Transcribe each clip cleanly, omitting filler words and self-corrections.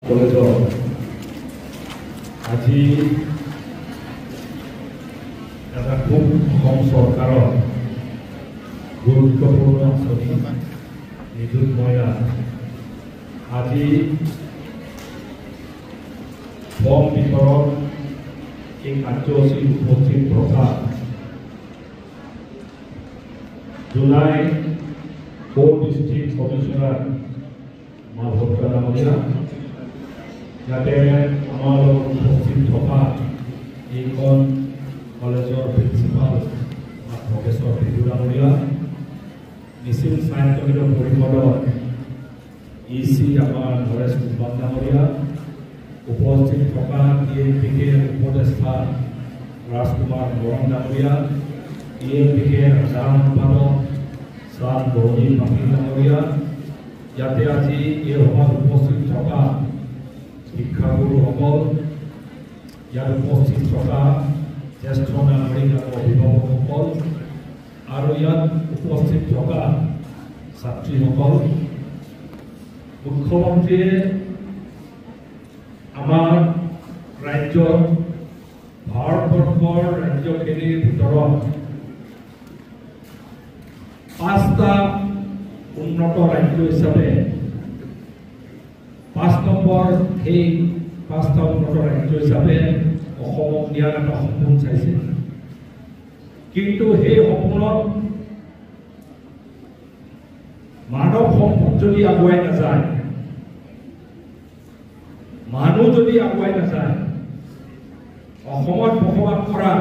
আজি এটা খুব অসম চৰকাৰৰ গুৰুত্বপূৰ্ণ আঁচনি নিযুত মইনা আজি ফৰ্ম বিতৰণ এই কাৰ্যসূচীত উপস্থিত থকা জুলাই 4 ডিষ্ট্ৰিক্ট কমিশনাৰ মা ভদ্ৰা ডাঙৰীয়া ইয়াতে আমাৰ উপস্থিত থকা এইখন কলেজৰ প্ৰিন্সিপাল প্ৰফেসৰ ভিদু ডাঙৰীয়া মিছিল সাহিত্য পৰিষদৰ ইচি আমাৰ নৰেশ কুমাৰ ডাঙৰীয়া উপস্থিত থকা DMPKৰ উপদেষ্টা ৰাজকুমাৰ বৰং ডাঙৰীয়া DMPKৰ সাধাৰণ সম্পাদক শ্যাম বৰণী পাটিল ডাঙৰীয়া ইয়াতে আজি এই সভাত উপস্থিত থকা শিক্ষাগুৰুসকল ইয়াত উপস্থিত থকা জ্যেষ্ঠ নাগৰিক আৰু অভিভাৱকসকল আৰু ইয়াত উপস্থিত থকা ছাত্ৰীসকল মুখ্যমন্ত্ৰীয়ে আমাৰ ৰাজ্যৰ ভাৰতবৰ্ষৰ ৰাজ্যখিনিৰ ভিতৰত 5টা উন্নত ৰাজ্য হিচাপে 5 নম্বৰ সেই 5টা উন্নত ৰাজ্য হিচাপে অসমক দিয়াৰ এটা সপোন চাইছে কিন্তু সেই সপোনত মানৱ সম্পদ যদি আগুৱাই নাযায় মানুহ যদি আগুৱাই নাযায় অসমত বসবাস কৰা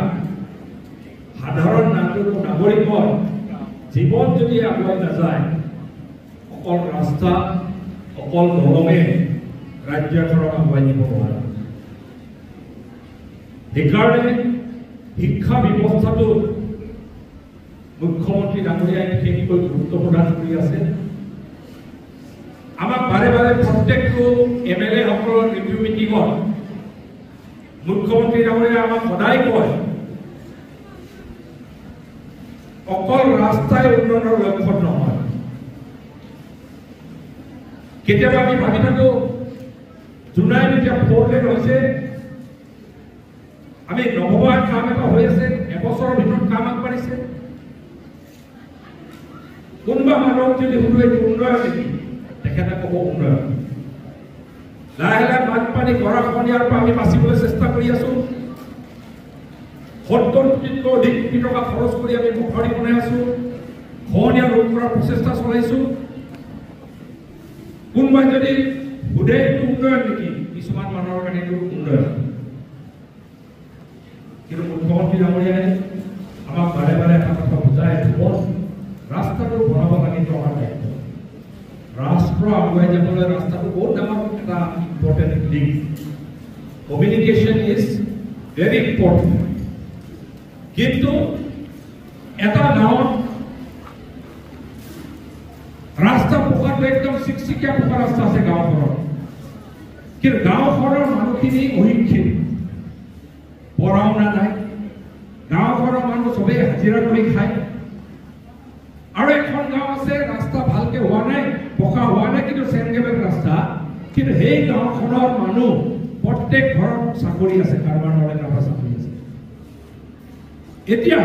সাধাৰণ নাগৰিকৰ জীৱন যদি আগুৱাই নাযায় অকল ৰাস্তা অকল দলঙে ৰাজ্য এখনক আগুৱাই নিব নোৱাৰে সেইকাৰণে শিক্ষা ব্যৱস্থাটো মুখ্যমন্ত্ৰী ডাঙৰীয়াই বিশেষকৈ গুৰুত্ব প্ৰদান কৰি আছে আমাক বাৰে বাৰে প্ৰত্যেকটো MLA সকলৰ ৰিভিউ মিটিঙত মুখ্যমন্ত্ৰী ডাঙৰীয়াই আমাক সদায় কয় অকল ৰাস্তাই উন্নয়নৰ লক্ষ্য নহয় কেতিয়াবা আমি ভাবি থাকো জুনাইত এতিয়া 4 লেন হৈছে আমি নভবাৰ কাম এটা হৈ আছে এবছৰৰ ভিতৰত কাম আগবাঢ়িছে কোনোবা মানুহক যদি সুধো এইটো উন্নয়ন নেকি তেখেতে ক'ব উন্নয়ন লাহে লাহে বানপানী গৰাখহনীয়াৰ পৰা আমি বাচিবলৈ চেষ্টা কৰি আছো 70 কোটিতকৈ অধিক কোটি টকা খৰচ কৰি আমি মথাউৰি বনাই আছো খহনীয়া ৰোধ কৰাৰ প্ৰচেষ্টা চলাইছো কোনোবাই যদি সুধে এইটো উন্নয়ন নেকি কিছুমান মানুহৰ কাৰণে এইটো উন্নয়ন কিন্তু মুখ্যমন্ত্ৰী ডাঙৰীয়াই আমাক বাৰে বাৰে এটা কথা বুজাই দিব ৰাস্তাটো বনাব লাগে আমাৰ দায়িত্ব ৰাষ্ট্ৰ আগুৱাই যাবলৈ ৰাস্তাটো বহুত ডাঙৰ এটা important link communication is very important কিন্তু এটা গাঁৱত ৰাস্তা পকাটো একদম চিকচিকীয়া পকা ৰাস্তা আছে গাঁওখনত কিন্তু গাঁওখনৰ মানুহখিনি অশিক্ষিত পঢ়া শুনা নাই গাঁওখনৰ মানুহ চবেই হাজিৰা কৰি খায় আৰু এখন গাঁও আছে ৰাস্তা ভালকে হোৱা নাই পকা হোৱা নাই কিন্তু চেনগেবেল ৰাস্তা কিন্তু সেই গাঁওখনৰ মানুহ প্ৰত্যেক ঘৰত চাকৰি আছে কাৰোবাৰ নহলে কাৰোবাৰ চাকৰি আছে এতিয়া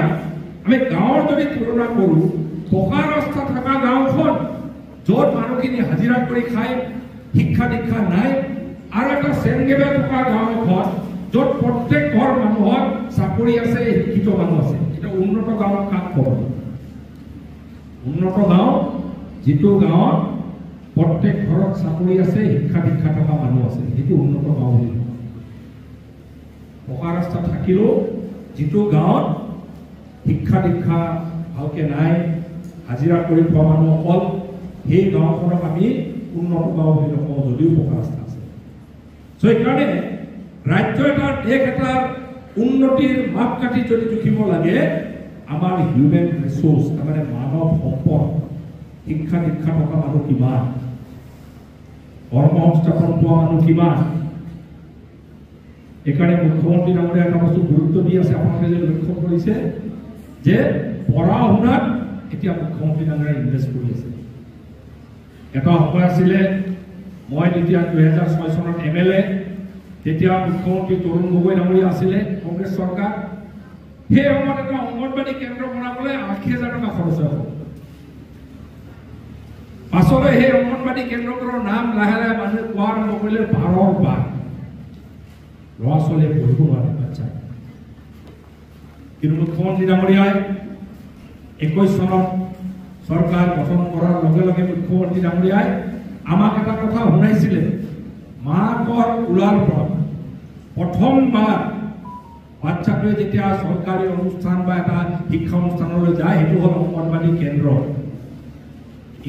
আমি গাঁৱৰ যদি তুলনা কৰোঁ পকা ৰাস্তা থকা গাঁওখন য'ত মানুহখিনি হাজিৰা কৰি খায় শিক্ষা দীক্ষা নাই আৰু এটা চেনগেবেল থকা গাঁও এখন য'ত প্ৰত্যেক ঘৰ মানুহৰ চাকৰি আছে শিক্ষিত মানুহ আছে এটা উন্নত গাঁৱৰ কাম কৰে উন্নত গাঁও যিটো গাঁৱত প্ৰত্যেক ঘৰত চাকৰি আছে শিক্ষা দীক্ষা থকা মানুহ আছে সেইটো উন্নত গাঁও বুলি পকা ৰাস্তা থাকিলেও যিটো গাঁৱত শিক্ষা দীক্ষা ভালকে নাই হাজিৰা কৰি খোৱা মানুহ অকল সেই গাঁওখনক আমি উন্নত গাঁও বুলি নকওঁ যদিও পকা ৰাস্তা আছে সেইকাৰণে ৰাজ্য এটাৰ দেশ এটাৰ উন্নতিৰ মাপকাঠি যদি জুখিব লাগে আমাৰ হিউমেন ৰিসোৰ্স তাৰমানে মানৱ সম্পদ শিক্ষা দীক্ষা থকা মানুহ কিমান কৰ্ম সংস্থাপন পোৱা মানুহ কিমান এইকাৰণে মুখ্যমন্ত্ৰী ডাঙৰীয়াই এটা বস্তু গুৰুত্ব দি আছে আপোনালোকে যে লক্ষ্য কৰিছে যে পঢ়া শুনাত এতিয়া মুখ্যমন্ত্ৰী ডাঙৰীয়াই ইনভেষ্ট কৰি আছে এটা সময় আছিলে মই যেতিয়া 2006 চনত MLA তেতিয়া মুখ্যমন্ত্ৰী তৰুণ গগৈ ডাঙৰীয়া আছিলে কংগ্ৰেছ চৰকাৰ সেই সময়ত এটা অংগনবাড়ী কেন্দ্ৰ বনাবলৈ ৮০,০০০ টকা খৰচ হ'ব পাছলৈ সেই অংগনবাড়ী কেন্দ্ৰবোৰৰ নাম লাহে লাহে মানুহে কোৱা আৰম্ভ কৰিলে ১২ৰ বাৰ ল'ৰা ছোৱালীয়ে পঢ়িব নোৱাৰে বাচ্চা কিন্তু মুখ্যমন্ত্ৰী ডাঙৰীয়াই ২১ চনত চৰকাৰ গঠন কৰাৰ লগে লগে মুখ্যমন্ত্ৰী ডাঙৰীয়াই আমাক এটা কথা শুনাইছিলে মাকৰ ওলাৰ পৰা প্ৰথমবাৰ বাচ্চাটোৱে যেতিয়া চৰকাৰী অনুষ্ঠান বা এটা শিক্ষা অনুষ্ঠানলৈ যায় সেইটো হ'ল অংগনবাড়ী কেন্দ্ৰ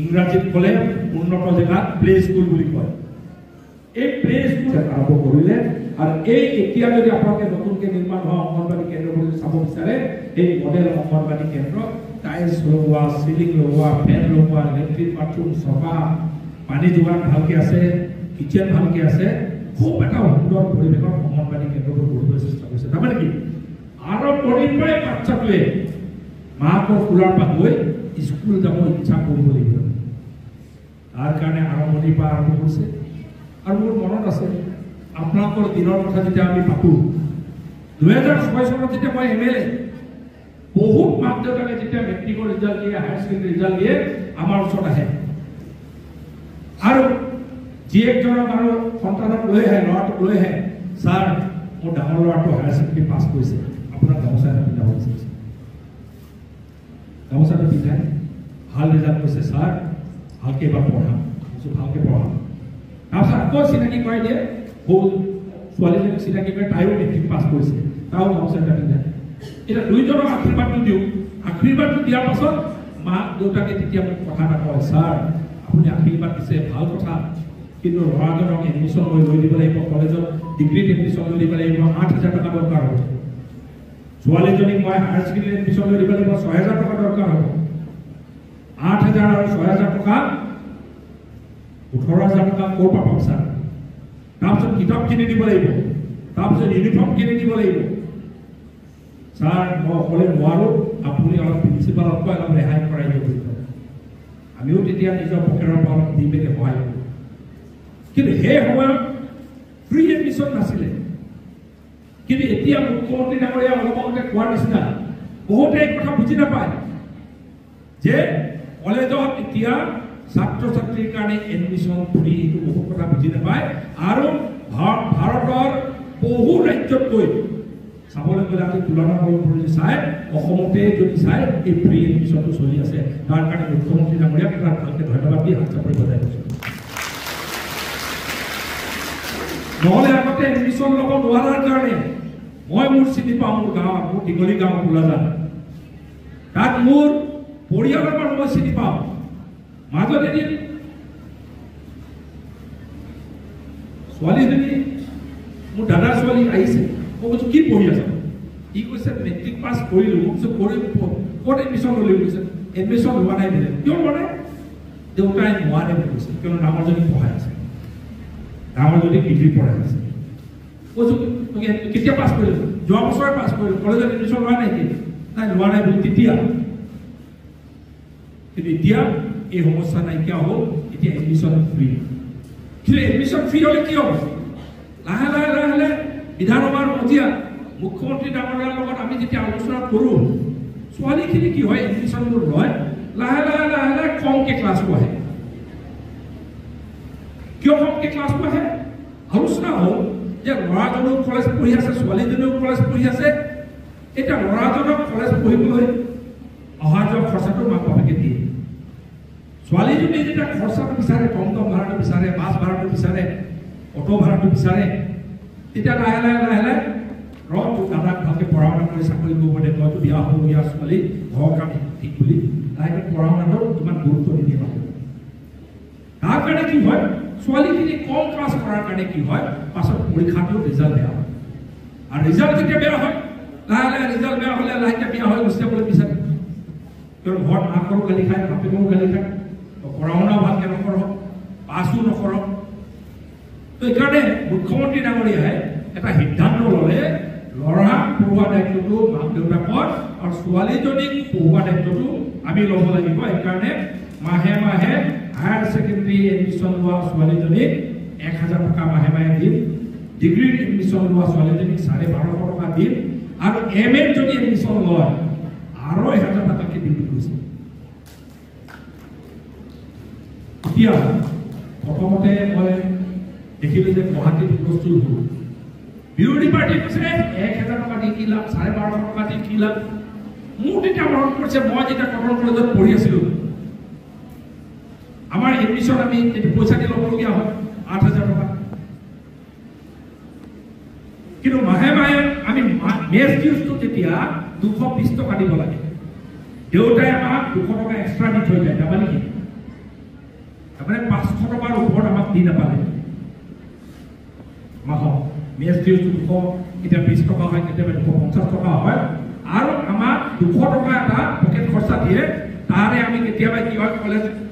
ইংৰাজীত ক'লে উন্নত জেগাত প্লে স্কুল বুলি কয় এই প্লে স্কুল আৰম্ভ কৰিলে আৰু এই এতিয়া যদি আপোনালোকে নতুনকৈ নিৰ্মাণ হোৱা অংগনবাড়ী কেন্দ্ৰবোৰ চাব বিচাৰে এই মডেল অংগনবাড়ী কেন্দ্ৰ টাইলছ লগোৱা চিলিং লগোৱা ফেন লগোৱা লেট্ৰিন বাথৰুম চফা পানী যোগান ভালকৈ আছে কিচেন ভালকৈ আছে খুব এটা সুন্দৰ পৰিৱেশত অংগনবাড়ী কেন্দ্ৰবোৰ গঢ়িবলৈ চেষ্টা কৰিছে তাৰমানে কি আৰম্ভণিৰ পৰাই বাচ্চাটোৱে মাকৰ কোলাৰ পৰা গৈ স্কুল যাব ইচ্ছা কৰিব লাগিব তাৰ কাৰণে আৰম্ভণিৰ পৰা আৰম্ভ কৰিছে আৰু মোৰ মনত আছে আপোনালোকৰ দিনৰ কথা যেতিয়া আমি পাতোঁ ২০০৬ চনত যেতিয়া মই MLA বহুত মাক দেউতাকে যেতিয়া মেট্ৰিকৰ ৰিজাল্ট দিয়ে হায়াৰ ছেকেণ্ডেৰী ৰিজাল্ট দিয়ে আমাৰ ওচৰত আহে আৰু জীয়েকজনক আৰু সন্তানক লৈ আহে ল'ৰাটোক লৈ আহে ছাৰ মোৰ ডাঙৰ ল'ৰাটো হায়াৰ ছেকেণ্ডেৰী পাছ কৰিছে আপোনাৰ গামোচা এটা পিন্ধাব বিচাৰিছে গামোচাটো পিন্ধাই ভাল ৰিজাল্ট কৰিছে ছাৰ ভালকৈ এবাৰ পঢ়াম ভালকৈ পঢ়াম তাৰপিছত আকৌ চিনাকি কৰাই দিয়ে সৰু ছোৱালীজনীক চিনাকি কৰি তাইও মেট্ৰিক পাছ কৰিছে তাইও গামোচা এটা পিন্ধায় এতিয়া দুইজনক আশীৰ্বাদটো দিওঁ আশীৰ্বাদটো দিয়াৰ পাছত মাক দেউতাকে তেতিয়া মোক কথা এটা কয় ছাৰ আপুনি আশীৰ্বাদ দিছে ভাল কথা কিন্তু ল'ৰাজনক এডমিশ্যন লৈ দিব লাগিব কলেজত ডিগ্ৰীত এডমিশ্যন লৈ দিব লাগিব ৮,০০০ টকা দৰকাৰ হ'ব ছোৱালীজনীক মই হায়াৰ ছেকেণ্ডেৰী এডমিশ্যন লৈ দিব লাগিব ৬,০০০ টকা দৰকাৰ হ'ব ৮,০০০ আৰু ৬,০০০ টকা ১৮,০০০ টকা ক'ৰ পৰা পাম ছাৰ তাৰপিছত কিতাপ কিনি দিব লাগিব তাৰপিছত ইউনিফৰ্ম কিনি দিব লাগিব ছাৰ মই অকলে নোৱাৰোঁ আপুনি অলপ প্ৰিন্সিপালতকৈ অলপ ৰেহাই কৰাই দিব আমিও তেতিয়া নিজৰ পকেটৰ পৰা অলপ দি পেলাই সহায় কৰোঁ কিন্তু সেই সময়ত ফ্ৰী এডমিশ্যন নাছিলে কিন্তু এতিয়া মুখ্যমন্ত্ৰী ডাঙৰীয়া অলপ আগতে কোৱাৰ নিচিনা বহুতে এই কথা বুজি নাপায় যে কলেজত এতিয়া ছাত্ৰ ছাত্ৰীৰ কাৰণে এডমিশ্যন ফ্ৰী এইটো বহুত কথা বুজি নাপায় আৰু ভাৰতৰ বহু ৰাজ্যতকৈ চাবলৈ গ'লে আমি তুলনা কৰিব পাৰোঁ যে চাই অসমতে যদি চাই এই ফ্ৰী এডমিশ্যনটো চলি আছে তাৰ কাৰণে মুখ্যমন্ত্ৰী ডাঙৰীয়াক তাক ভালকৈ ধন্যবাদ দি হাত চাপৰি বজাই দিছোঁ নহ'লে আগতে এডমিশ্যন ল'ব নোৱাৰাৰ কাৰণে মই মোৰ চিনি পাওঁ মোৰ গাঁৱত মোৰ দীঘলী গাঁও কোলাজান তাত মোৰ পৰিয়ালৰ পৰা মই চিনি পাওঁ মাজত এদিন ছোৱালীজনী মোৰ দাদাৰ ছোৱালী আহিছে মই কৈছোঁ কি পঢ়ি আছা ই কৈছে মেট্ৰিক পাছ কৰিলোঁ মই কৈছোঁ কৰি ক'ত এডমিশ্যন ল'লি কৈছে এডমিশ্যন লোৱা নাই বোলে কিয় লোৱা নাই দেউতাই নোৱাৰে বুলি কৈছে কিয়নো ডাঙৰজনী পঢ়াই আছে ডাঙৰজনী ডিগ্ৰী পঢ়াই আছে কৈছোঁ কেতিয়া পাছ কৰিলোঁ যোৱা বছৰে পাছ কৰিলোঁ কলেজত এডমিশ্যন লোৱা নাই নাই লোৱা নাই বুলি তেতিয়া কিন্তু এতিয়া এই সমস্যা নাইকিয়া হ'ল এতিয়া এডমিশ্যন ফ্ৰী কিন্তু এডমিশ্যন ফ্ৰী হ'লে কি হ'ব লাহে লাহে লাহে লাহে বিধানসভাৰ মজিয়া মুখ্যমন্ত্ৰী ডাঙৰীয়াৰ লগত আমি যেতিয়া আলোচনা কৰোঁ ছোৱালীখিনি কি হয় এডমিশ্যনবোৰ লয় লাহে লাহে লাহে লাহে কমকৈ ক্লাছ পঢ়ে কিয় কমকৈ ক্লাছ পঢ়ে আলোচনা হ'ল যে ল'ৰাজনেও কলেজ পঢ়ি আছে ছোৱালীজনীও কলেজ পঢ়ি আছে এতিয়া ল'ৰাজনক কলেজ পঢ়িবলৈ অহা যোৱা খৰচাটো মাক বাপেকে দিয়ে ছোৱালীজনী যেতিয়া খৰচাটো বিচাৰে টমটম ভাড়াটো বিচাৰে বাছ ভাড়াটো বিচাৰে অটো ভাড়াটো বিচাৰে তেতিয়া লাহে লাহে লাহে লাহে তোৰ দাদাক ভালকৈ পঢ়া শুনা কৰি চাকৰি কৰিব দে তইতো বিয়া হ'বলগীয়া ছোৱালী ঘৰৰ কাম ঠিক বুলি লাহেকৈ পঢ়া শুনাটো ইমান গুৰুত্ব নিদিয়ে মানুহ তাৰ কাৰণে কি হয় ছোৱালীখিনি কম ক্লাছ কৰাৰ কাৰণে কি হয় পাছত পৰীক্ষাটো ৰিজাল্ট বেয়া হয় আৰু ৰিজাল্ট যেতিয়া বেয়া হয় লাহে লাহে ৰিজাল্ট বেয়া হ'লে লাহেকৈ বেয়া হৈ গুচি যাবলৈ বিচাৰে কিয়নো ঘৰত মাকৰো গালি খায় বাপেকৰো গালি খায় পঢ়া শুনাও ভালকৈ নকৰক পাছো নকৰক তো এইকাৰণে মুখ্যমন্ত্ৰী ডাঙৰীয়াই এটা সিদ্ধান্ত ল'লে ল'ৰাক পঢ়োৱা দায়িত্বটো মাক দেউতাকৰ আৰু ছোৱালীজনীক পঢ়োৱা দায়িত্বটো আমি ল'ব লাগিব সেইকাৰণে মাহে মাহে হায়াৰ ছেকেণ্ডেৰী এডমিশ্যন লোৱা ছোৱালীজনীক ১,০০০ টকা মাহে মাহে দিম ডিগ্ৰী এডমিশ্যন লোৱা ছোৱালীজনীক 1250 টকা দিম আৰু MA যদি এডমিশ্যন লয় আৰু 1000 টকাকে দিম কৈছে। এতিয়া প্ৰথমতে মই দেখিলোঁ যে গুৱাহাটীত হুলস্থুল হ'ল। বিৰোধী পাৰ্টি কৈছে 1000 টকা দি কি লাভ, 1250 টকা দি কি লাভ। মোৰ তেতিয়া মনত পৰিছে মই যেতিয়া কটন কলেজত পঢ়ি আছিলোঁ, আমাৰ এডমিশ্যন আমি পইচা দি ল'বলগীয়া হয় 8000 টকা। কিন্তু মাহে মাহে আমি মেথ ফিজটো তেতিয়া 220 টকা দিব লাগে। দেউতাই আমাক 200 টকা এক্সট্ৰা দি থৈ যায়, নাপালে নেকি? তাৰমানে 500 টকাৰ ওপৰত আমাক দি নাপালে মাহত। মেথ ফিজটো 200, কেতিয়া 20 টকা হয়, কেতিয়াবা 250 টকা হয়। আৰু আমাক 200 টকা এটা পকেট খৰচা দিয়ে। তাৰে আমি কেতিয়াবা কি হয়,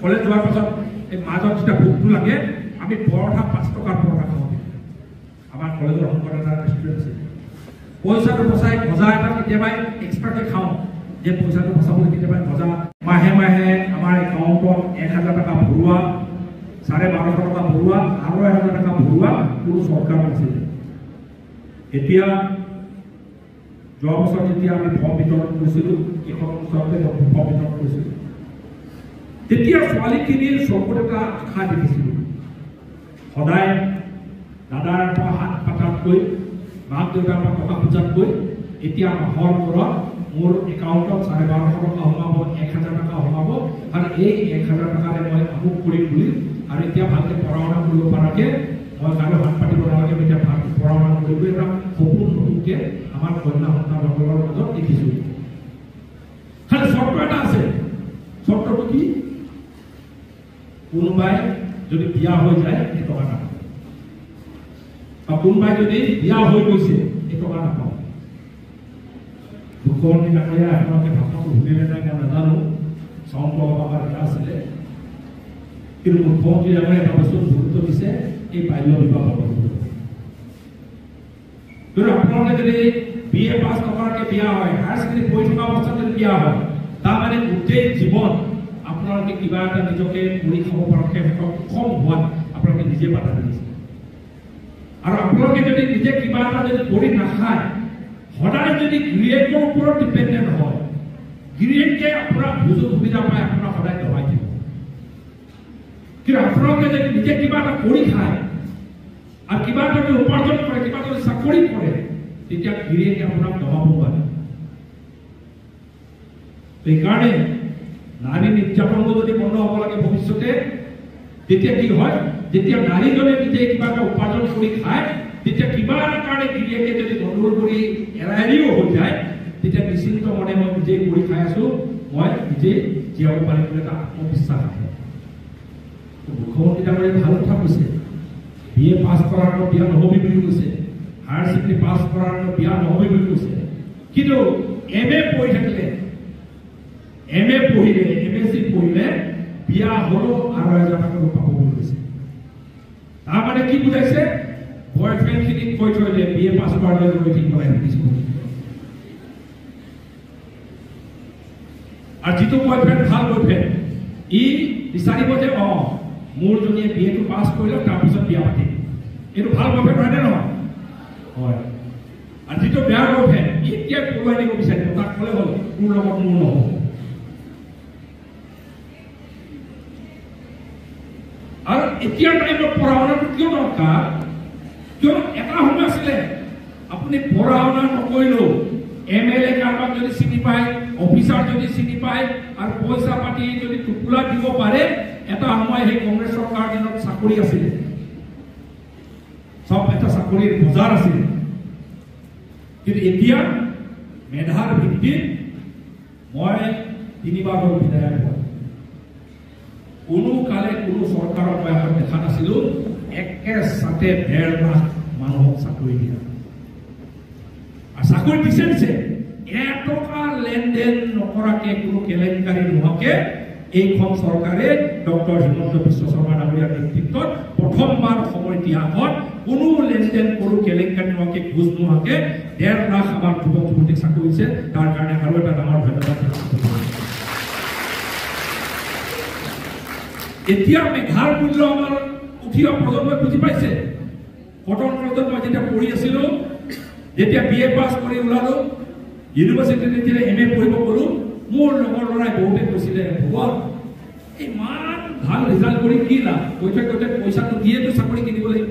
কলেজ যোৱাৰ পাছত এই মাজত যেতিয়া ভোকটো লাগে আমি পৰঠা 5 টকাৰ পৰঠা খাওঁ। আমাৰ কলেজৰ সংকট এটা ৰেষ্টুৰেণ্ট আছে, পইচাটো বচাই ভজা এটা কেতিয়াবা এক্সট্ৰাকে খাওঁ, যে পইচাটো বচাবলৈ কেতিয়াবা ভজা। মাহে মাহে আমাৰ একাউণ্টত 1000 টকা ভৰোৱা, 1250 টকা ভৰোৱা আৰু 1000 টকা ভৰোৱা কোনো চৰকাৰ নাছিল। এতিয়া যোৱা বছৰ যেতিয়া আমি ফৰ্ম বিতৰণ কৰিছিলোঁ, এইখন ওচৰতে ফৰ্ম বিতৰণ কৰিছিলোঁ, তেতিয়া ছোৱালীখিনিৰ চকুত এটা আশা দেখিছিলোঁ। সদায় দাদাৰ পৰা হাত পাতাতকৈ, মাক দেউতাৰ পৰা টকা খোজাতকৈ এতিয়া মাহৰ মূৰত মোৰ একাউণ্টত 1250 টকা সোমাব, 1000 টকা সোমাব আৰু এই 1000 টকাৰে মই আমুক কৰিম বুলি। আৰু এতিয়া ভালকৈ পঢ়া শুনা কৰিব পৰাকৈ মই কাৰো হাত পাতিব নালাগে, এতিয়া ভালকৈ পঢ়া শুনা কৰিব। এটা সপোন নতুনকৈ আমাৰ কন্যা সন্তানসকলৰ মাজত দেখিছোঁ। খালি চৰ্ত এটা আছে। চৰ্তটো কি? কোনোবাই যদি বিয়া হৈ যায় এই টকা নাপাব, বা কোনোবাই যদি বিয়া হৈ গৈছে এই টকা নাপাব। মুখ্যমন্ত্ৰী ডাঙৰীয়া আপোনালোকে ভাষণটো শুনিলে নাই মই নাজানো, চাউণ্ড লগাব দিয়া আছিলে। কিন্তু মুখ্যমন্ত্ৰী ডাঙৰীয়া এটা বস্তুত গুৰুত্ব দিছে, এই বাল্য বিবাহ বন্ধ। কিন্তু আপোনালোকে যদি BA পাছ নকৰাকৈ বিয়া হয়, হায়াৰ ছেকেণ্ডেৰী পঢ়ি থকা অৱস্থাত যদি বিয়া হয়, তাৰমানে গোটেই জীৱন আপোনালোকে কিবা এটা নিজকে কৰি খাব পৰাকৈ সক্ষম হোৱাত আপোনালোকে নিজে বাধা দিছে। আৰু আপোনালোকে যদি নিজে কিবা এটা যদি কৰি নাখায়, সদায় যদি গিৰিয়েকৰ ওপৰত ডিপেণ্ডেণ্ট হয়, গিৰিয়েকে আপোনাৰ সুযোগ সুবিধা পায় আপোনাক সদায় দবাই দিব। কিন্তু আপোনালোকে যদি নিজে কিবা এটা কৰি খায় আৰু কিবা এটা যদি উপাৰ্জন কৰে, কিবা এটা চাকৰি কৰে, তেতিয়া গিৰিয়েকে আপোনাক দবাব পাৰে। সেইকাৰণে নাৰী নিৰ্যাতনটো যদি বন্ধ হ'ব লাগে ভৱিষ্যতে, তেতিয়া কি হয়, যেতিয়া নাৰীজনে নিজে কিবা এটা উপাৰ্জন কৰি খায়, তেতিয়া কিবা এটা কাৰণে গিৰিয়েকে যদি গণ্ডগোল কৰি এৰাইও হৈ যায়, তেতিয়া নিশ্চিন্ত মনে মই নিজে কৰি খাই আছো, মই নিজে জীয়াব পাৰিম বুলি এটা আত্মবিশ্বাস আহে। মুখ্যমন্ত্ৰী ডাঙৰীয়াই ভাল কথা কৈছে, BA পাছ কৰাৰ বিয়া নহবি বুলি কৈছে, হায়াৰ ছেকেণ্ডেৰী পাছ কৰাৰ বিয়া নহবি বুলি কৈছে। কিন্তু MA পঢ়ি থাকিলে, MA পঢ়িলে, MSc পঢ়িলে বিয়া হলো আৰু 1000 টকা পাব বুলি কৈছে। তাৰমানে কি বুজাইছে, বয়ফ্ৰেণ্ড খিনিক কৈ থৈ দিলে BA পাছ কৰাৰ লৈ থাকিব লাগে। আৰু যিটো বয়ফ্ৰেণ্ড ভাল বয়ফ্ৰেণ্ড, ই বিচাৰিব যে মোৰ জনীয়ে BA পাছ কৰিলে তাৰপিছত বিয়া পাতিম। এইটো ভাল বয়ফ্ৰেণ্ড হয়নে নহয়? হয়। আৰু যিটো বেয়া বয়ফ্ৰেণ্ড, এতিয়া পলুৱাই দিব বিচাৰিব, তাক ক'লে হ'ল মোৰ লগত মোৰ নহ'ব। আৰু এতিয়া টাইমত পঢ়া শুনাটো কিয় দৰকাৰ? কিয় এটা সময় আছিলে আপুনি পঢ়া শুনা নকৰিলেও MLA কাৰোবাক যদি চিনি পায়, অফিচাৰ যদি চিনি পায় আৰু পইচা পাতি যদি টোপোলা দিব পাৰে, এটা সময় সেই কংগ্ৰেছ চৰকাৰ দিনত চাকৰি আছিলে, চব এটা চাকৰিৰ বজাৰ আছিলে। কিন্তু এতিয়া মেধাৰ ভিত্তিত মই 3 বাৰৰ বিধায়ক হয়। কোনো কালে কোনো চৰকাৰৰ মই এখন দেখা নাছিলো একেচাতে 1.5 লাখ মানুহক চাকৰি দিয়া। আৰু চাকৰি দিছে এটকা লেনদেন নকৰাকে, কোনো কেলেংকাৰী নোহোৱাকে এইখন চৰকাৰে ডক্টৰ হিমন্ত বিশ্ব শৰ্মা ডাঙৰীয়াৰ নেতৃত্বত প্ৰথমবাৰ অসমৰ ইতিহাসত কোনো লেনদেন, কোনো কেলেংকাৰী নোহোৱাকে, ঘোষ নোহোৱাকে 1.5 লাখ আমাৰ যুৱক যুৱতীক চাকৰি দিছে। তাৰ কাৰণে আৰু এটা ডাঙৰ ধন্যবাদ। এতিয়া মেধাৰ মূল্য আমাৰ উঠি অহা প্ৰজন্মই বুজি পাইছে। কটন কলেজত মই যেতিয়া পঢ়ি আছিলো যেতিয়া বিএ পাছ কৰি ওলালো ইউনিভাৰ্চিটিত যেতিয়া এমএ পঢ়িব গলো মোৰ লগৰ লৰাই বহুতে কৈছিলে ভগৱান ইমান ভাল ৰিজাল্ট কৰি কি লাভ কৈতে পইচাটো দিয়েতো চাকৰি কিনিব লাগিব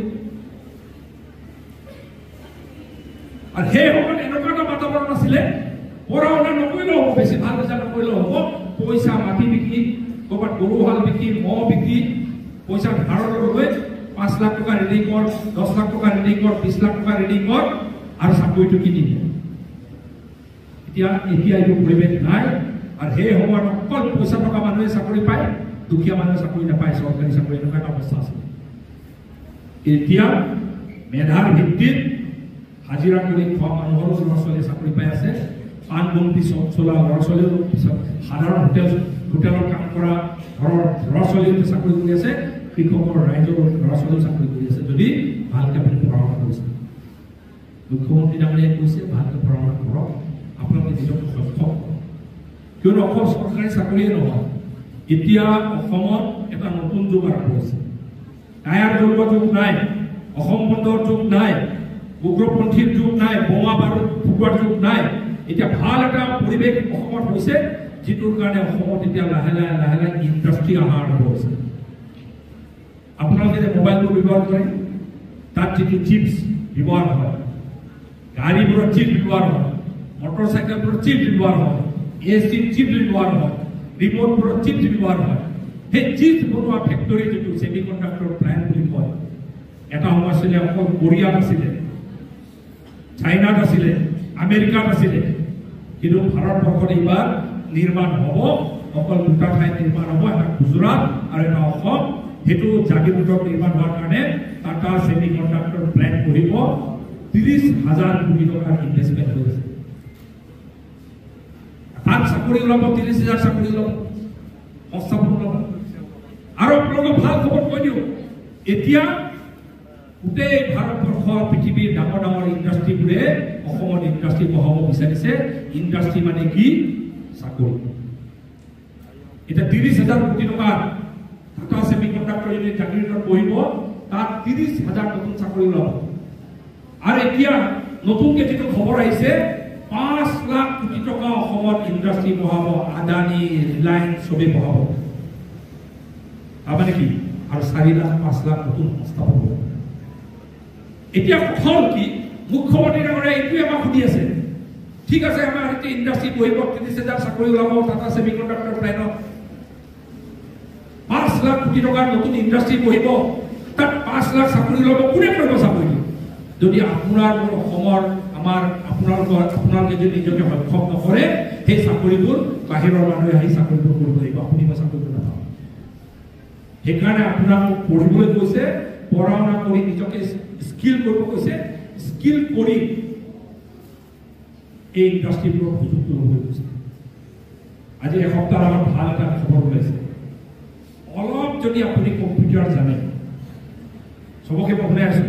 আৰু সেই সময়ত এনেকুৱা এটা বাতাবৰণ আছিলে পঢ়া শুনা নকৰিলেও হ'ব বেছি ভাল ৰিজাল্ট নকৰিলেও হ'ব পইচা মাটি বিকি ক'ৰবাত গৰু হাল বিকি মহ বিকি পইচা ধাৰত লৈ 5 লাখ টকা ৰেডি কৰ 10 লাখ টকা ৰেডি কৰ 20 লাখ টকা ৰেডি কৰ আৰু চাকৰিটো কিনি এতিয়া এইটো পৰিৱেশ নাই আৰু সেই সময়ত অকল পইচা টকা মানুহে চাকৰি পায় দুখীয়া মানুহে চাকৰি নাপায় চৰকাৰী চাকৰি এনেকুৱা এটা অৱস্থা আছে এতিয়া মেধাৰ ভিত্তিত হাজিৰা কৰি খোৱা মানুহৰো ল'ৰা ছোৱালীয়ে চাকৰি পাই আছে পাণ বন্তি চলা ল'ৰা ছোৱালীও সাধাৰণ হোটেলৰ কাম কৰা ঘৰৰ ল'ৰা ছোৱালীও চাকৰি কৰি আছে কৃষকৰ ৰাইজৰ ল'ৰা ছোৱালীও চাকৰি কৰি আছে যদি ভালকৈ আপুনি পঢ়া শুনা কৰিছে মুখ্যমন্ত্ৰী ডাঙৰীয়াই কৈছে ভালকৈ পঢ়া শুনা কৰক আপোনালোকে নিজকে সক্ষম কিয়নো অকল চৰকাৰী চাকৰিয়ে নহয় এতিয়া অসমত এটা নতুন যুগ আৰম্ভ হৈছে টায়াৰ জ্বলোৱা যুগ নাই অসম বন্ধৰ যুগ নাই উগ্ৰপন্থীৰ যুগ নাই বোমা বাৰুদ ফুটোৱাৰ যুগ নাই এতিয়া ভাল এটা পৰিৱেশ অসমত হৈছে যিটোৰ কাৰণে অসমত এতিয়া লাহে লাহে ইণ্ডাষ্ট্ৰী অহা আৰম্ভ হৈছে আপোনালোকে যে মোবাইলটো ব্যৱহাৰ কৰে তাত যিটো চিপছ ব্যৱহাৰ হয় গাড়ীবোৰত চিপ ব্যৱহাৰ হয় মটৰ চাইকেলবোৰত চিপ ব্যৱহাৰ হয় এচিত চিপ ব্যৱহাৰ হয় ৰিমোটবোৰত চিপ ব্যৱহাৰ হয় সেই চিপ বনোৱা ফেক্টৰী যিটো ছেমি কণ্ডাক্টৰ প্লাণ্ট বুলি কয় এটা সময় আছিলে অকল কোৰিয়াত আছিলে চাইনাত আছিলে আমেৰিকাত আছিলে কিন্তু ভাৰতবৰ্ষত এইবাৰ নিৰ্মাণ হ'ব অকল দুটা ঠাইত নিৰ্মাণ হ'ব এটা গুজৰাট আৰু এটা অসম সেইটো জাগিৰোডত নিৰ্মাণ হোৱাৰ কাৰণে টাটা ছেমি কণ্ডাক্টৰ প্লাণ্ট কৰিব 30,000 কোটি টকাৰ ইনভেষ্টমেণ্ট হৈ আছে তাত চাকৰি ওলাব 30,000 চাকৰি ওলাব সংস্থাপন ওলাব আৰু আপোনালোকক ভাল খবৰ কৈ দিওঁ এতিয়া গোটেই ভাৰতবৰ্ষৰ পৃথিৱীৰ ডাঙৰ ইণ্ডাষ্ট্ৰীবোৰে অসমত ইণ্ডাষ্ট্ৰী বহাব বিচাৰিছে ইণ্ডাষ্ট্ৰী মানে কি চাকৰি এতিয়া 30,000 কোটি টকা টাটা ছেমি কণ্ডাক্টৰ যদি জাগিৰোডত বহিব তাত 30,000 নতুন চাকৰি ওলাব আৰু এতিয়া নতুনকৈ যিটো খবৰ আহিছে 5 লাখ কোটি টকা অসমত ইণ্ডাষ্ট্ৰী বহাব আদানী ৰিলায়েন্স চবেই বহাব তাৰমানে কি আৰু 4 লাখ 5 লাখ নতুন সংস্থাপন হ'ব এতিয়া কথা হ'ল কি মুখ্যমন্ত্ৰী ডাঙৰীয়াই এইটোৱে আমাক সুধি আছে ঠিক আছে আমাৰ এতিয়া ইণ্ডাষ্ট্ৰী বহিব 30,000 চাকৰি ওলাব টাটা ছেমি কণ্ডাক্টৰ প্লাণ্টত 5 লাখ কোটি টকাৰ নতুন ইণ্ডাষ্ট্ৰী বহিব তাত 5 লাখ চাকৰি ওলাব কোনে কৰিব চাকৰি যদি আপোনাৰ অসমৰ আমাৰ আপোনালোকে যদি নিজকে সক্ষম নকৰে সেই চাকৰিবোৰ বাহিৰৰ মানুহে আহি চাকৰিবোৰ কৰিব লাগিব আপুনি মই চাকৰিটো নাপাওঁ সেইকাৰণে আপোনাক পঢ়িবলৈ কৈছে পঢ়া শুনা কৰি নিজকে স্কিল কৰিব কৈছে স্কিল কৰি এই ইণ্ডাষ্ট্ৰীবোৰৰ সুযোগটো ল'বলৈ কৈছে আজি এসপ্তাহ আগত ভাল এটা খবৰ ওলাইছে অলপ যদি আপুনি কম্পিউটাৰ জানে চবকে মই শুনাই আছো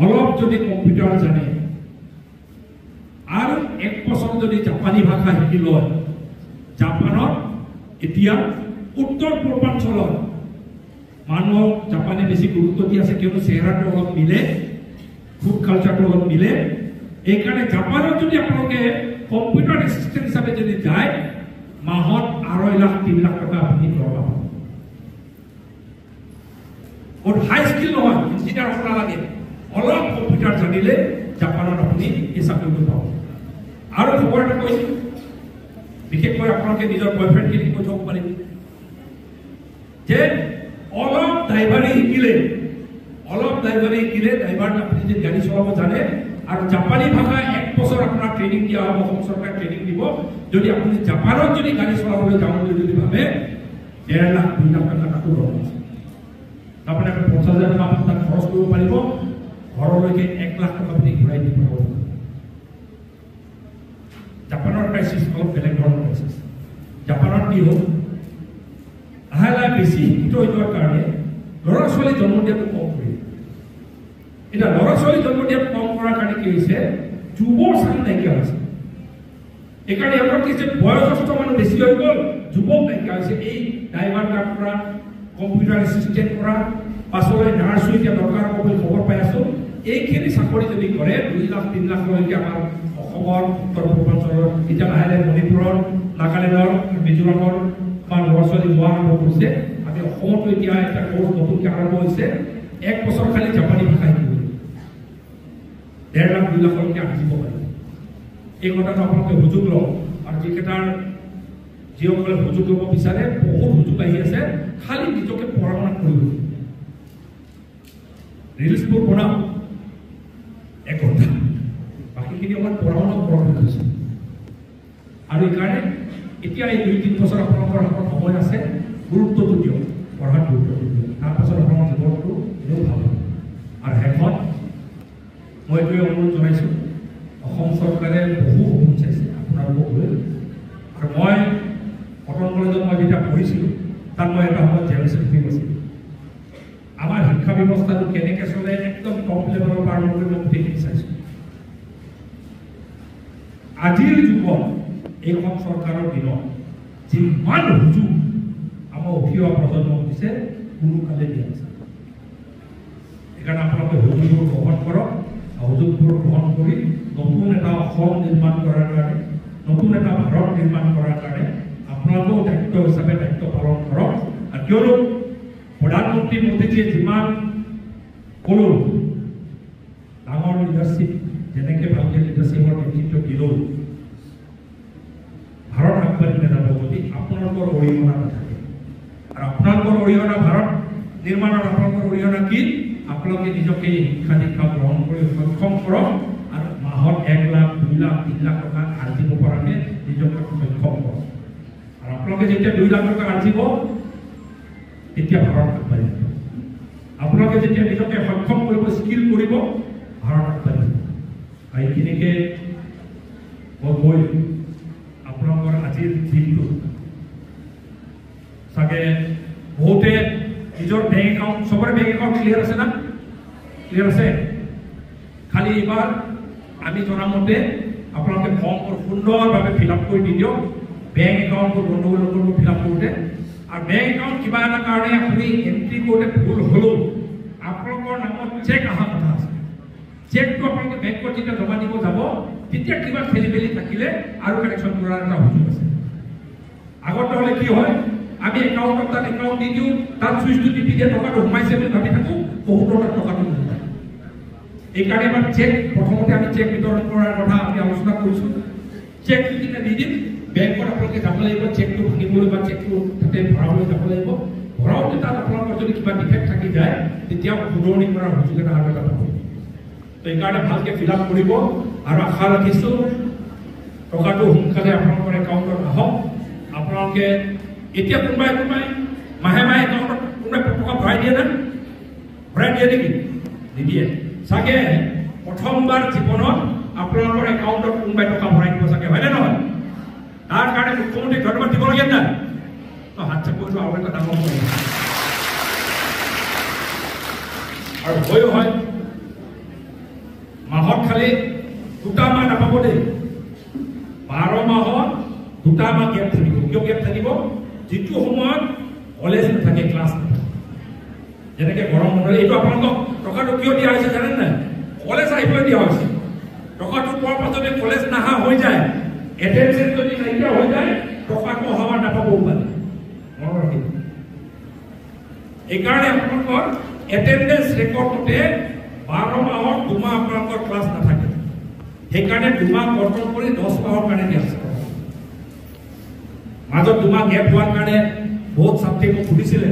অলপ যদি কম্পিউটাৰ জানে আৰু 1 বছৰ যদি জাপানী ভাষা শিকি লয় জাপানত এতিয়া উত্তৰ পূৰ্বাঞ্চলৰ মানুহক জাপানে বেছি গুৰুত্ব দি আছে কিয়নো চেহেৰাটো অলপ মিলে ফুড কালচাৰটো অলপ মিলে এইকাৰণে জাপানত যদি আপোনালোকে কম্পিউটাৰ এছিষ্টেণ্ট হিচাপে যদি যায় মাহত 2.5 লাখ 3 লাখ টকা আপুনি দৰমহা পাব বহুত হাই স্কিল নহয় ইঞ্জিনিয়াৰ হ'ব নালাগে অলপ কম্পিউটাৰ জানিলে জাপানত আপুনি এই চাকৰিটো পাব আৰু খবৰ এটা কৈছোঁ বিশেষকৈ আপোনালোকে নিজৰ বয়ফ্ৰেণ্ডখিনিক কৈ থব পাৰিব যে অলপ ড্ৰাইভাৰী শিকিলে ড্ৰাইভাৰ আপুনি যদি গাড়ী চলাব জানে আৰু জাপানী ভাষা 1 বছৰ আপোনাৰ ট্ৰেইনিং দিয়া হ'ব অসম চৰকাৰে ট্ৰেইনিং দিব যদি আপুনি জাপানত যদি গাড়ী চলাবলৈ যাওঁ বুলি যদি ভাবে 1.5 লাখ 2 লাখ টকা তাকো দৰকাৰ আছে আপুনি 50,000 টকা আপুনি তাত খৰচ কৰিব পাৰিব ঘৰলৈকে 1 লাখ টকা আপুনি ঘূৰাই দিব পাৰিব জাপানৰ ক্ৰাইচিছ অলপ বেলেগ ধৰণৰ ক্ৰাইচিছ জাপানত কি হ'ল লাহে লাহে বেছি শিক্ষিত হৈ যোৱাৰ কাৰণে ল'ৰা ছোৱালী জন্ম দিয়াটো কম কৰি এতিয়া ল'ৰা ছোৱালী জন্ম দিয়াটো কম কৰাৰ কাৰণে কি হৈছে যুৱৰ চাং নাইকিয়া হৈছে এইকাৰণে আমাৰ কি যে বয়সস্থ মানুহ বেছি হৈ গ'ল যুৱক নাইকিয়া হৈছে এই ড্ৰাইভাৰ কাম কৰা কম্পিউটাৰ এছিষ্টেণ্ট কৰা পাছলৈ নাৰ্ছো এতিয়া দৰকাৰ হ'ব বুলি খবৰ পাই আছো এইখিনি চাকৰি যদি কৰে 2 লাখ 3 লাখলৈকে আমাৰ অসমৰ উত্তৰ পূৰ্বাঞ্চলৰ এতিয়া লাহে লাহে মণিপুৰৰ নাগালেণ্ডৰ মিজোৰামৰ বা ল'ৰা ছোৱালী লোৱা আৰম্ভ কৰিছে আমি অসমতো এতিয়া এটা কোৰ্চ নতুনকৈ আৰম্ভ হৈছে 1 বছৰ খালি জাপানী ভাষা শিকিব 1.5 লাখ 2 লাখলৈকে আহিব পাৰে এই কথাটো আপোনালোকে সুযোগ লওক আৰু যিসকলে সুযোগ ল'ব বিচাৰে বহুত সুযোগ আহি আছে খালি নিজকে পঢ়া শুনা কৰিব ৰিলছবোৰ বনাও 1 ঘণ্টা বাকীখিনি অকল পঢ়া শুনা কৰক আৰু এইকাৰণে এতিয়া এই 2-3 বছৰ আপোনালোকৰ হাতত সময় আছে গুৰুত্বটো দিয়ক পঢ়াত গুৰুত্বটো দিয়ক তাৰপাছত আপোনাৰ জীৱনটো এনেও ভাল হ'ব আৰু শেষত মই এইটোৱে অনুৰোধ জনাইছোঁ অসম চৰকাৰে বহু সপোন চাইছে আপোনালোকক লৈ আৰু মই কটন কলেজত মই যেতিয়া পঢ়িছিলোঁ তাত মই এটা সময়ত জেনেৰেল ছেক্ৰেটাৰী আছিলোঁ আমাৰ শিক্ষা ব্যৱস্থাটো কেনেকৈ চলে একদম টপ লেভেলৰ পৰা আৰম্ভ কৰি মই গোটেইখিনি চাইছোঁ আজিৰ যুগত এইখন চৰকাৰৰ দিনত যিমান সুযোগ আমাৰ উঠি অহা প্ৰজন্মক দিছে কোনো কালে দিয়া আছে সেইকাৰণে আপোনালোকে সুযোগবোৰ গ্ৰহণ কৰক সুযোগবোৰ গ্ৰহণ কৰি নতুন এটা অসম নিৰ্মাণ কৰাৰ কাৰণে নতুন এটা ভাৰত নিৰ্মাণ কৰাৰ কাৰণে আপোনালোকেও দায়িত্ব হিচাপে দায়িত্ব পালন কৰক আৰু কিয়নো প্ৰধানমন্ত্ৰী মোদীজীয়ে যিমান ক'লো ডাঙৰ লিডাৰশ্বিপ যেনেকৈ ভালকৈ লিডাৰশ্বিপৰ নেতৃত্ব দিলেও ভাৰত আগবাঢ়ি নাযাব যদি আপোনালোকৰ অৰিহণা নাথাকে আৰু আপোনালোকৰ অৰিহণা ভাৰত নিৰ্মাণৰ আপোনালোকৰ অৰিহণা কি আপোনালোকে নিজকে শিক্ষা দীক্ষা গ্ৰহণ কৰি সক্ষম কৰক আৰু মাহত 1 লাখ 2 লাখ 3 লাখ টকা আৰ্জিব পৰাকৈ নিজকে সক্ষম কৰক আৰু আপোনালোকে যেতিয়া 2 লাখ টকা আৰ্জিব তেতিয়া ভাৰত আগবাঢ়ি যাব আপোনালোকে যেতিয়া নিজকে সক্ষম কৰিব স্কিল কৰিব ভাৰত আগবাঢ়ি যাব আৰু এইখিনিকে মই কৈ আপোনালোকৰ আজিৰ দিনটো চাগে বহুতে নিজৰ বেংক একাউণ্ট চবৰে বেংক একাউণ্ট ক্লিয়াৰ আছে না ক্লিয়াৰ আছে খালি এইবাৰ আমি জনামতে আপোনালোকে ফৰ্মবোৰ সুন্দৰভাৱে ফিল আপ কৰি দি দিয়ক বেংক একাউণ্টবোৰ গণ্ডগোল ফিল আপ কৰোঁতে আৰু বেংক একাউণ্ট কিবা এটা কাৰণে আপুনি এণ্ট্ৰি কৰোঁতে ভুল হ'লেও আপোনালোকৰ নামত চেক অহা কথা আছে চেকটো আপোনালোকে বেংকত যেতিয়া জমা দিব যাব তেতিয়া কিবা খেলি মেলি থাকিলে আৰু কানেকশ্যন কৰাৰ এটা সুযোগ আছে আগতে হ'লে কি হয় আমি একাউণ্টত তাত একাউণ্ট দি দিওঁ তাত চুইচটো টিপি দিয়ে টকাটো সোমাইছে বুলি ভাবি থাকোঁ বহুতৰ তাত টকাটো নোসোমায় এইকাৰণে এবাৰ চেক প্ৰথমতে আমি চেক বিতৰণ কৰাৰ কথা আমি আলোচনা কৰিছোঁ চেক কিনে দি দিম বেংকত আপোনালোকে যাব লাগিব চেকটো ভাঙিবলৈ বা চেকটো তাতে ভৰাবলৈ যাব লাগিব ভৰাওঁতে তাত আপোনালোকৰ যদি কিবা ডিফেক্ট থাকি যায় তেতিয়া শুধৰণি কৰাৰ সুযোগ এটা আৰু এটা পাব তো এইকাৰণে ভালকৈ ফিল আপ কৰিব আৰু আশা ৰাখিছোঁ টকাটো সোনকালে আপোনালোকৰ একাউণ্টত আহক আপোনালোকে এতিয়া কোনোবাই মাহে মাহে একাউণ্টত কোনোবাই টকা ভৰাই দিয়ে না ভৰাই দিয়ে নেকি নিদিয়ে চাগে প্ৰথমবাৰ জীৱনত আপোনালোকৰ একাউণ্টত কোনোবাই টকা ভৰাই দিব চাগে হয়নে নহয় তাৰ কাৰণে মুখ্যমন্ত্ৰীক ধন্যবাদ দিবলগীয়া নাই হাত চাপৰিটো আৰু এটা ডাঙৰ আৰু হয়ো হয় মাহত খালি 2টা মাহ নাপাব দেই 12 মাহত 2টা মাহ গেপ থাকিব কিয় গেপ থাকিব যিটো সময়ত কলেজ নাথাকে ক্লাছ নাথাকে যেনেকৈ গৰম বন্ধ এইটো আপোনালোকক টকাটো কিয় দিয়া হৈছে জানেনে নাই কলেজ আহিবলৈ দিয়া হৈছে টকাটো পোৱাৰ পাছতে কলেজ নাহা হৈ যায় এটেনশ্যন যদি নাইকিয়া হৈ যায় টকাটো অহাবাৰ নাপাবও পাৰে মনত ৰাখিব এইকাৰণে আপোনালোকৰ এটেণ্ডেঞ্চ ৰেকৰ্ডতে 12 মাহত 2 মাহ আপোনালোকৰ ক্লাছ নাথাকে সেইকাৰণে 2 মাহ কৰ্তন কৰি 10 মাহৰ কাৰণে দিয়া আছে মাজত 2 মাহ গেপ হোৱাৰ কাৰণে বহুত ছাত্ৰীয়ে মোক সুধিছিলে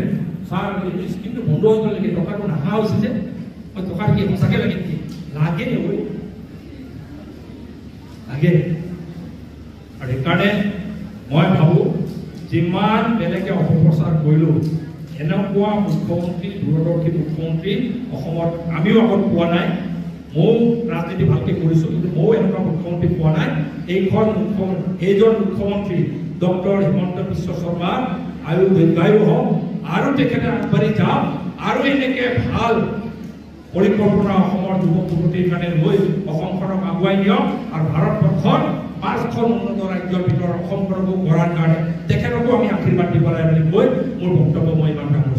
ছাৰ এইটো স্কিমটো বন্ধ হৈ গ'ল নেকি টকাটো নাহা হৈছে যে মই টকাৰ কি সঁচাকৈ লাগে নেকি লাগে লাগে আৰু সেইকাৰণে মই ভাবোঁ যিমান বেলেগে অপপ্ৰচাৰ কৰিলেও এনেকুৱা মুখ্যমন্ত্ৰী দূৰদৰ্শী মুখ্যমন্ত্ৰী অসমত আমিও আগত পোৱা নাই ময়ো ৰাজনীতি ভালকৈ কৰিছোঁ কিন্তু ময়ো এনেকুৱা মুখ্যমন্ত্ৰী পোৱা নাই এইজন মুখ্যমন্ত্ৰী ডক্টৰ হিমন্ত বিশ্ব শৰ্মা আয়ু দীৰ্ঘায়ু হওক আৰু তেখেতে আগবাঢ়ি যাওক আৰু এনেকৈ ভাল পৰিকল্পনা অসমৰ যুৱক যুৱতীৰ কাৰণে লৈ অসমখনক আগুৱাই নিয়ক আৰু ভাৰতবৰ্ষৰ 5খন উন্নত ৰাজ্যৰ ভিতৰত অসমখনকো কৰাৰ কাৰণে তেখেতকো আমি আশীৰ্বাদ দিব লাগে বুলি কৈ মোৰ বক্তব্য মই ইমান ডাঙৰ